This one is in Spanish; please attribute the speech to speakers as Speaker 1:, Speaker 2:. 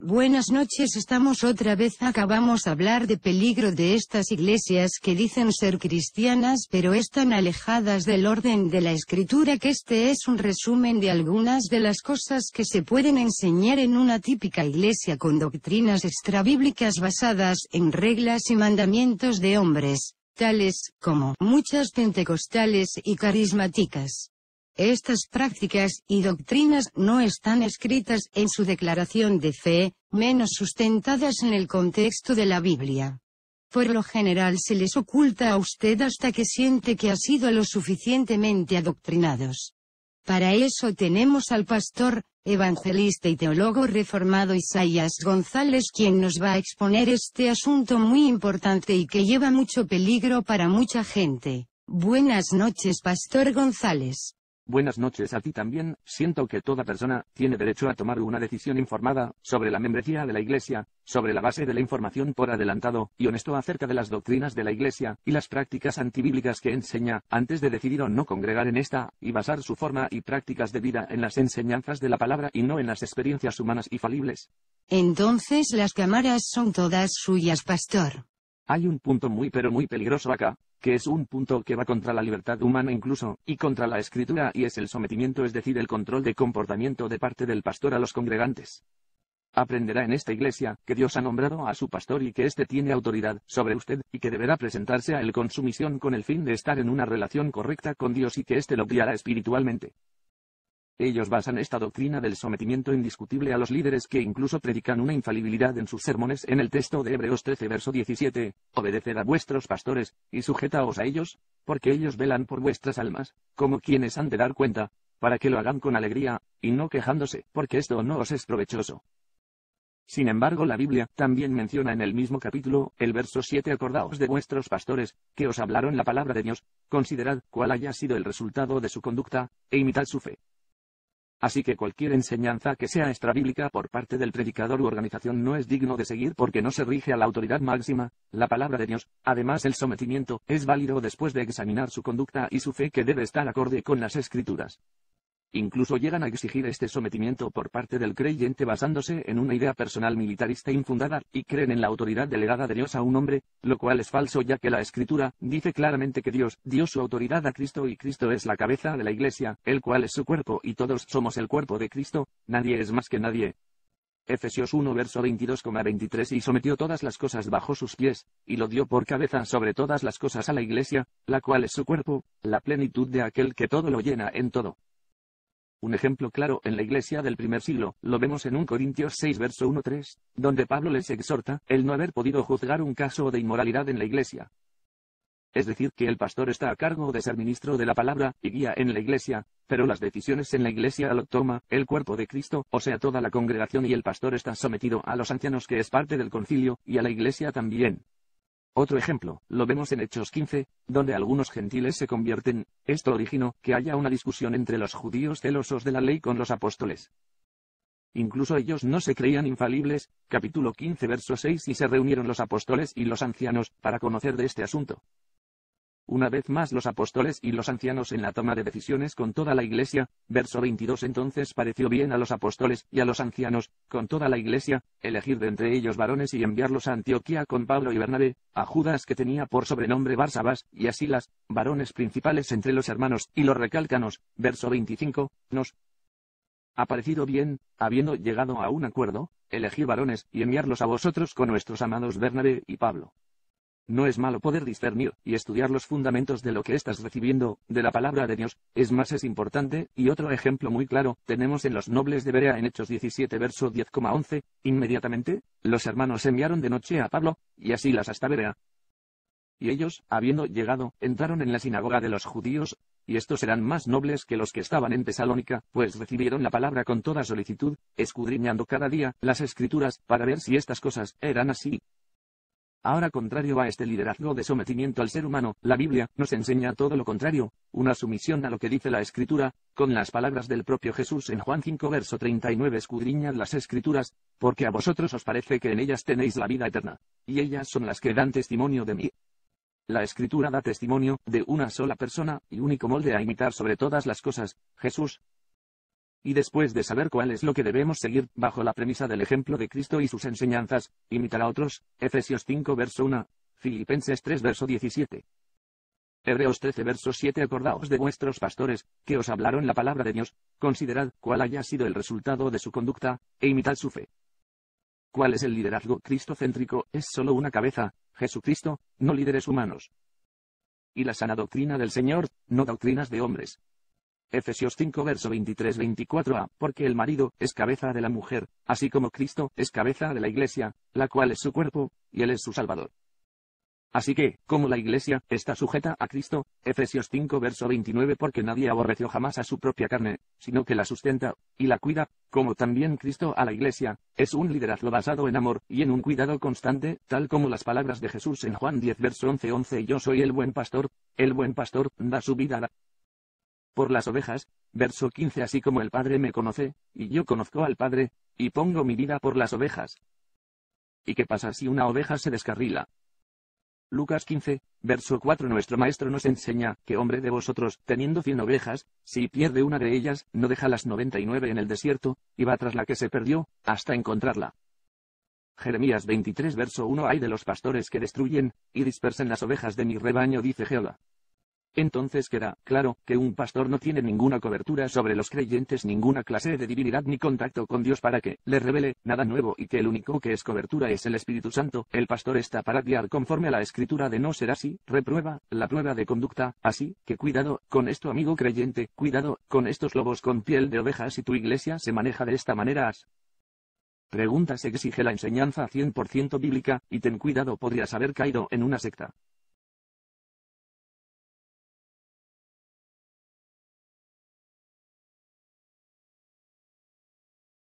Speaker 1: Buenas noches, estamos otra vez. Acabamos de hablar de peligro de estas iglesias que dicen ser cristianas pero están alejadas del orden de la escritura, que este es un resumen de algunas de las cosas que se pueden enseñar en una típica iglesia con doctrinas extrabíblicas basadas en reglas y mandamientos de hombres, tales como muchas pentecostales y carismáticas. Estas prácticas y doctrinas no están escritas en su declaración de fe, menos sustentadas en el contexto de la Biblia. Por lo general se les oculta a usted hasta que siente que ha sido lo suficientemente adoctrinados. Para eso tenemos al pastor, evangelista y teólogo reformado Isaías González, quien nos va a exponer este asunto muy importante y que lleva mucho peligro para mucha gente. Buenas noches, pastor González.
Speaker 2: Buenas noches a ti también. Siento que toda persona tiene derecho a tomar una decisión informada sobre la membresía de la Iglesia, sobre la base de la información por adelantado y honesto acerca de las doctrinas de la Iglesia y las prácticas antibíblicas que enseña, antes de decidir o no congregar en esta, y basar su forma y prácticas de vida en las enseñanzas de la palabra y no en las experiencias humanas y falibles.
Speaker 1: Entonces las cámaras son todas suyas, pastor.
Speaker 2: Hay un punto muy peligroso acá, que es un punto que va contra la libertad humana incluso, y contra la escritura, y es el sometimiento, es decir, el control de comportamiento de parte del pastor a los congregantes. Aprenderá en esta iglesia que Dios ha nombrado a su pastor y que éste tiene autoridad sobre usted, y que deberá presentarse a él con sumisión con el fin de estar en una relación correcta con Dios y que éste lo guiará espiritualmente. Ellos basan esta doctrina del sometimiento indiscutible a los líderes que incluso predican una infalibilidad en sus sermones en el texto de Hebreos 13 verso 17, obedeced a vuestros pastores, y sujetaos a ellos, porque ellos velan por vuestras almas, como quienes han de dar cuenta, para que lo hagan con alegría, y no quejándose, porque esto no os es provechoso. Sin embargo, la Biblia también menciona en el mismo capítulo, el verso 7, acordaos de vuestros pastores, que os hablaron la palabra de Dios, considerad cuál haya sido el resultado de su conducta, e imitad su fe. Así que cualquier enseñanza que sea extrabíblica por parte del predicador u organización no es digno de seguir porque no se rige a la autoridad máxima, la palabra de Dios. Además, el sometimiento es válido después de examinar su conducta y su fe, que debe estar acorde con las Escrituras. Incluso llegan a exigir este sometimiento por parte del creyente basándose en una idea personal militarista infundada, y creen en la autoridad delegada de Dios a un hombre, lo cual es falso, ya que la Escritura dice claramente que Dios dio su autoridad a Cristo y Cristo es la cabeza de la Iglesia, el cual es su cuerpo y todos somos el cuerpo de Cristo, nadie es más que nadie. Efesios 1 verso 22,23 y sometió todas las cosas bajo sus pies, y lo dio por cabeza sobre todas las cosas a la Iglesia, la cual es su cuerpo, la plenitud de aquel que todo lo llena en todo. Un ejemplo claro en la iglesia del primer siglo, lo vemos en 1 Corintios 6 verso 1-3, donde Pablo les exhorta, el no haber podido juzgar un caso de inmoralidad en la iglesia. Es decir, que el pastor está a cargo de ser ministro de la palabra, y guía en la iglesia, pero las decisiones en la iglesia lo toma el cuerpo de Cristo, o sea toda la congregación, y el pastor está sometido a los ancianos, que es parte del concilio, y a la iglesia también. Otro ejemplo, lo vemos en Hechos 15, donde algunos gentiles se convierten. Esto originó que haya una discusión entre los judíos celosos de la ley con los apóstoles. Incluso ellos no se creían infalibles, capítulo 15 verso 6, y se reunieron los apóstoles y los ancianos para conocer de este asunto. Una vez más los apóstoles y los ancianos en la toma de decisiones con toda la iglesia, verso 22, entonces pareció bien a los apóstoles y a los ancianos, con toda la iglesia, elegir de entre ellos varones y enviarlos a Antioquía con Pablo y Bernabé, a Judas, que tenía por sobrenombre Barsabás, y a Silas, varones principales entre los hermanos, y los recalcanos, verso 25, nos ha parecido bien, habiendo llegado a un acuerdo, elegir varones y enviarlos a vosotros con nuestros amados Bernabé y Pablo. No es malo poder discernir y estudiar los fundamentos de lo que estás recibiendo, de la palabra de Dios, es importante, y otro ejemplo muy claro, tenemos en los nobles de Berea en Hechos 17 verso 10,11, inmediatamente, los hermanos enviaron de noche a Pablo, y a Silas hasta Berea. Y ellos, habiendo llegado, entraron en la sinagoga de los judíos, y estos eran más nobles que los que estaban en Tesalónica, pues recibieron la palabra con toda solicitud, escudriñando cada día las Escrituras, para ver si estas cosas eran así. Ahora, contrario a este liderazgo de sometimiento al ser humano, la Biblia nos enseña todo lo contrario, una sumisión a lo que dice la Escritura, con las palabras del propio Jesús en Juan 5 verso 39, escudriñad las Escrituras, porque a vosotros os parece que en ellas tenéis la vida eterna, y ellas son las que dan testimonio de mí. La Escritura da testimonio de una sola persona y único molde a imitar sobre todas las cosas, Jesús. Y después de saber cuál es lo que debemos seguir, bajo la premisa del ejemplo de Cristo y sus enseñanzas, imitar a otros, Efesios 5 verso 1, Filipenses 3 verso 17. Hebreos 13 verso 7. Acordaos de vuestros pastores, que os hablaron la palabra de Dios, considerad cuál haya sido el resultado de su conducta, e imitad su fe. ¿Cuál es el liderazgo cristocéntrico? Es solo una cabeza, Jesucristo, no líderes humanos. Y la sana doctrina del Señor, no doctrinas de hombres. Efesios 5 verso 23-24a, porque el marido es cabeza de la mujer, así como Cristo es cabeza de la iglesia, la cual es su cuerpo, y él es su Salvador. Así que, como la iglesia está sujeta a Cristo, Efesios 5 verso 29, porque nadie aborreció jamás a su propia carne, sino que la sustenta, y la cuida, como también Cristo a la iglesia, es un liderazgo basado en amor, y en un cuidado constante, tal como las palabras de Jesús en Juan 10 verso 11, yo soy el buen pastor da su vida por las ovejas, verso 15, así como el Padre me conoce, y yo conozco al Padre, y pongo mi vida por las ovejas. ¿Y qué pasa si una oveja se descarrila? Lucas 15, verso 4. Nuestro Maestro nos enseña, que hombre de vosotros, teniendo 100 ovejas, si pierde una de ellas, no deja las 99 en el desierto, y va tras la que se perdió, hasta encontrarla. Jeremías 23 verso 1. Ay de los pastores que destruyen, y dispersan las ovejas de mi rebaño, dice Jehová. Entonces queda claro que un pastor no tiene ninguna cobertura sobre los creyentes, ninguna clase de divinidad ni contacto con Dios para que le revele nada nuevo, y que el único que es cobertura es el Espíritu Santo. El pastor está para guiar conforme a la Escritura. De no ser así, reprueba la prueba de conducta. Así que cuidado con esto, amigo creyente, cuidado con estos lobos con piel de ovejas. Si tu iglesia se maneja de esta manera, pregunta: ¿se exige la enseñanza 100% bíblica? Y ten cuidado, podrías haber caído en una secta.